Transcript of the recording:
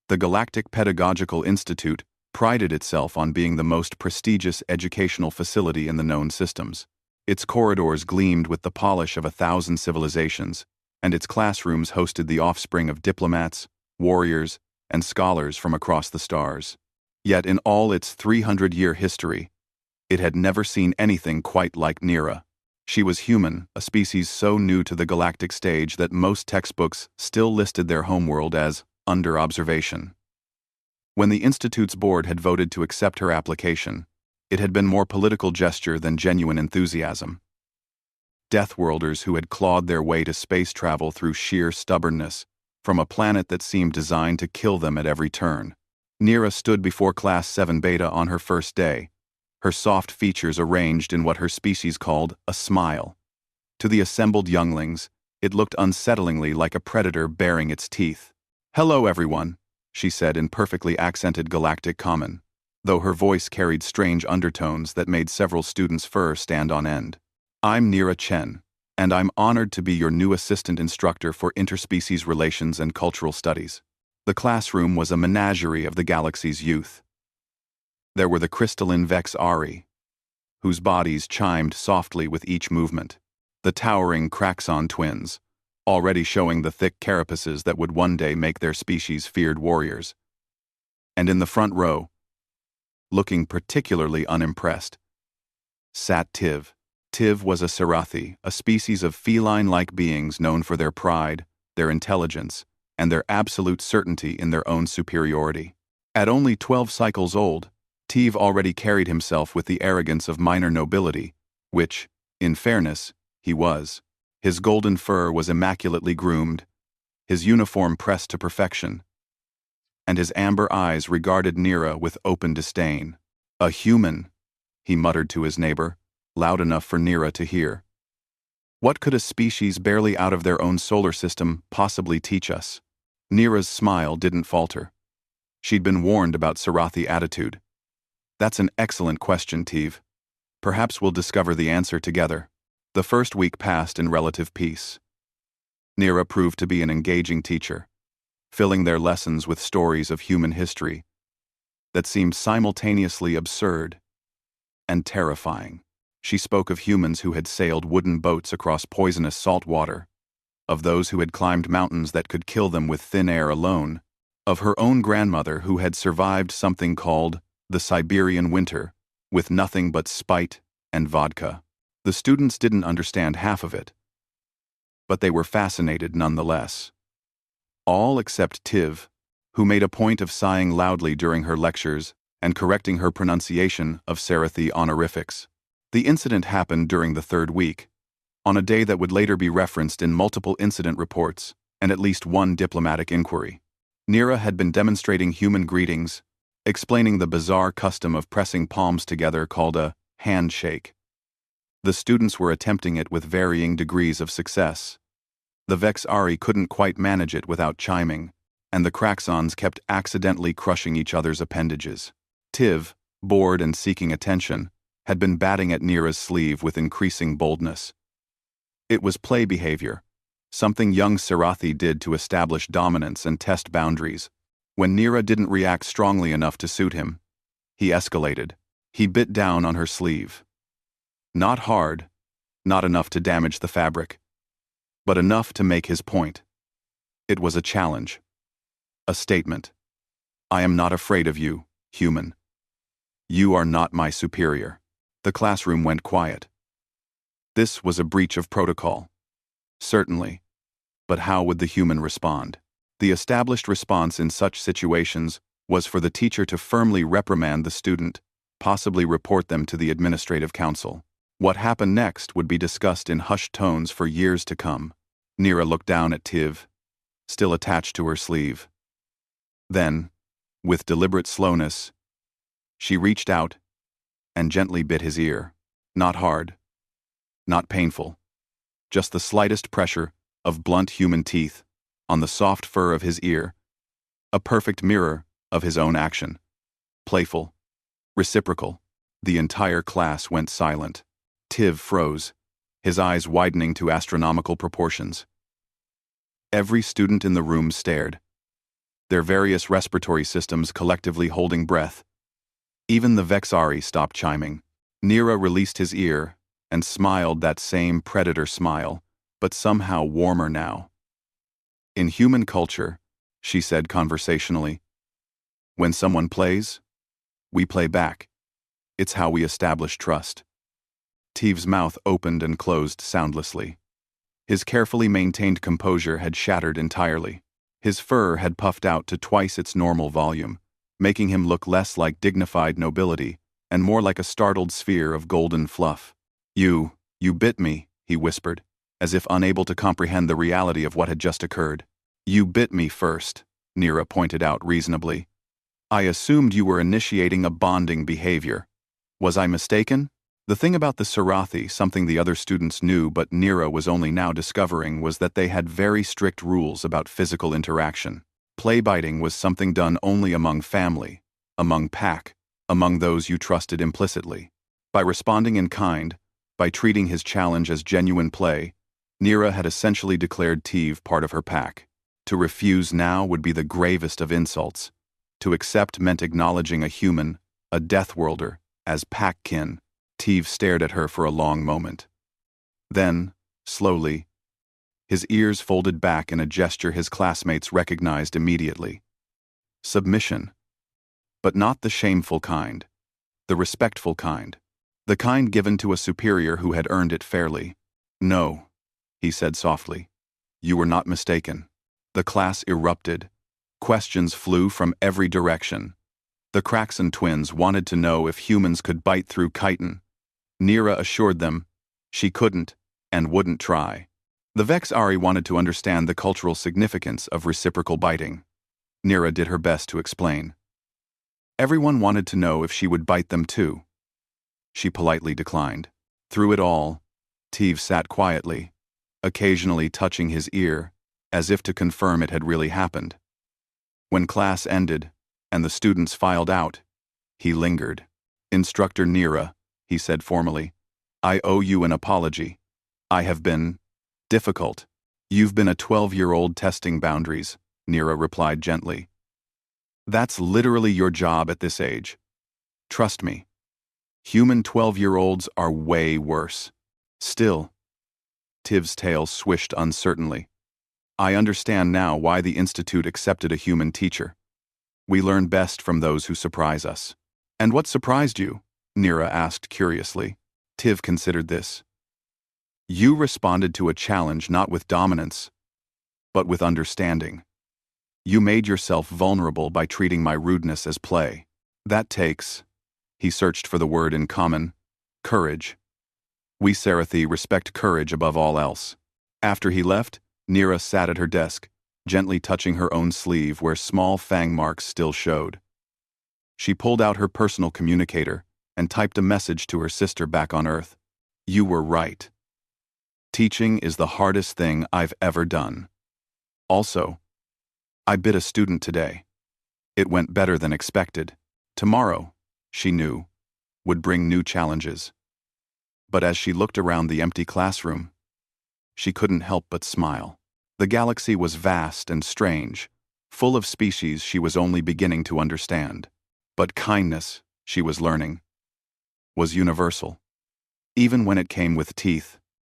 The Galactic Pedagogical Institute prided itself on being the most prestigious educational facility in the known systems. Its corridors gleamed with the polish of 1,000 civilizations, and its classrooms hosted the offspring of diplomats, warriors, and scholars from across the stars. Yet in all its 300-year history, it had never seen anything quite like Nira. She was human, a species so new to the galactic stage that most textbooks still listed their homeworld as under observation. When the Institute's board had voted to accept her application, it had been more political gesture than genuine enthusiasm. Deathworlders who had clawed their way to space travel through sheer stubbornness, from a planet that seemed designed to kill them at every turn. Nira stood before Class 7 Beta on her first day, her soft features arranged in what her species called a smile. To the assembled younglings, it looked unsettlingly like a predator baring its teeth. "Hello, everyone," she said in perfectly accented galactic common, though her voice carried strange undertones that made several students' fur stand on end. "I'm Nira Chen, and I'm honored to be your new assistant instructor for interspecies relations and cultural studies." The classroom was a menagerie of the galaxy's youth. There were the crystalline Vex Ari, whose bodies chimed softly with each movement, the towering Kraxon twins, already showing the thick carapaces that would one day make their species feared warriors. And in the front row, looking particularly unimpressed, sat Tiv. Tiv was a Sarathi, a species of feline-like beings known for their pride, their intelligence, and their absolute certainty in their own superiority. At only 12 cycles old, Tiv already carried himself with the arrogance of minor nobility, which, in fairness, he was. His golden fur was immaculately groomed, his uniform pressed to perfection, and his amber eyes regarded Nira with open disdain. "A human," he muttered to his neighbor, loud enough for Nira to hear. "What could a species barely out of their own solar system possibly teach us?" Nira's smile didn't falter. She'd been warned about Sarathi attitude. "That's an excellent question, Tiv. Perhaps we'll discover the answer together." The first week passed in relative peace. Nira proved to be an engaging teacher, filling their lessons with stories of human history that seemed simultaneously absurd and terrifying. She spoke of humans who had sailed wooden boats across poisonous salt water, of those who had climbed mountains that could kill them with thin air alone, of her own grandmother who had survived something called the Siberian winter, with nothing but spite and vodka. The students didn't understand half of it, but they were fascinated nonetheless. All except Tiv, who made a point of sighing loudly during her lectures and correcting her pronunciation of Sarathi honorifics. The incident happened during the third week, on a day that would later be referenced in multiple incident reports and at least one diplomatic inquiry. Nira had been demonstrating human greetings, explaining the bizarre custom of pressing palms together called a handshake. The students were attempting it with varying degrees of success. The Vex Ari couldn't quite manage it without chiming, and the Kraxons kept accidentally crushing each other's appendages. Tiv, bored and seeking attention, had been batting at Nira's sleeve with increasing boldness. It was play behavior, something young Sarathi did to establish dominance and test boundaries. When Nira didn't react strongly enough to suit him, he escalated. He bit down on her sleeve. Not hard, not enough to damage the fabric, but enough to make his point. It was a challenge, a statement. "I am not afraid of you, human. You are not my superior." The classroom went quiet. This was a breach of protocol. Certainly, but how would the human respond? The established response in such situations was for the teacher to firmly reprimand the student, possibly report them to the administrative council. What happened next would be discussed in hushed tones for years to come. Nira looked down at Tiv, still attached to her sleeve. Then, with deliberate slowness, she reached out and gently bit his ear. Not hard, not painful, just the slightest pressure of blunt human teeth on the soft fur of his ear, a perfect mirror of his own action. Playful, reciprocal. The entire class went silent. Tiv froze, his eyes widening to astronomical proportions. Every student in the room stared, their various respiratory systems collectively holding breath. Even the Vexari stopped chiming. Nira released his ear and smiled that same predator smile, but somehow warmer now. In human culture, she said conversationally, when someone plays, we play back. It's how we establish trust. Teve's mouth opened and closed soundlessly. His carefully maintained composure had shattered entirely. His fur had puffed out to twice its normal volume, making him look less like dignified nobility and more like a startled sphere of golden fluff. You bit me," he whispered, as if unable to comprehend the reality of what had just occurred. "You bit me first," Nira pointed out reasonably. "I assumed you were initiating a bonding behavior. Was I mistaken?" The thing about the Sarathi, something the other students knew but Nira was only now discovering, was that they had very strict rules about physical interaction. Play biting was something done only among family, among pack, among those you trusted implicitly. By responding in kind, by treating his challenge as genuine play, Nira had essentially declared Teve part of her pack. To refuse now would be the gravest of insults. To accept meant acknowledging a human, a death-worlder, as pack-kin. Teve stared at her for a long moment. Then, slowly, his ears folded back in a gesture his classmates recognized immediately. Submission. But not the shameful kind. The respectful kind. The kind given to a superior who had earned it fairly. "No," he said softly. "You were not mistaken." The class erupted. Questions flew from every direction. The Craxon twins wanted to know if humans could bite through chitin. Nira assured them she couldn't and wouldn't try. The Vexari wanted to understand the cultural significance of reciprocal biting. Nira did her best to explain. Everyone wanted to know if she would bite them too. She politely declined. Through it all, Teve sat quietly, occasionally touching his ear, as if to confirm it had really happened. When class ended, and the students filed out, he lingered. "Instructor Nira," he said formally, "I owe you an apology. I have been difficult." "You've been a 12-year-old testing boundaries," Nira replied gently. "That's literally your job at this age. Trust me. Human 12-year-olds are way worse. Still," Teve's tail swished uncertainly, "I understand now why the Institute accepted a human teacher. We learn best from those who surprise us." "And what surprised you?" Nira asked curiously. Teve considered this. "You responded to a challenge not with dominance, but with understanding. You made yourself vulnerable by treating my rudeness as play. That takes," he searched for the word in common, "courage. We Sarathi respect courage above all else." After he left, Nira sat at her desk, gently touching her own sleeve where small fang marks still showed. She pulled out her personal communicator and typed a message to her sister back on Earth. "You were right. Teaching is the hardest thing I've ever done. Also, I bit a student today. It went better than expected. Tomorrow, she knew, would bring new challenges. But as she looked around the empty classroom, she couldn't help but smile. The galaxy was vast and strange, full of species she was only beginning to understand. But kindness, she was learning, was universal, even when it came with teeth.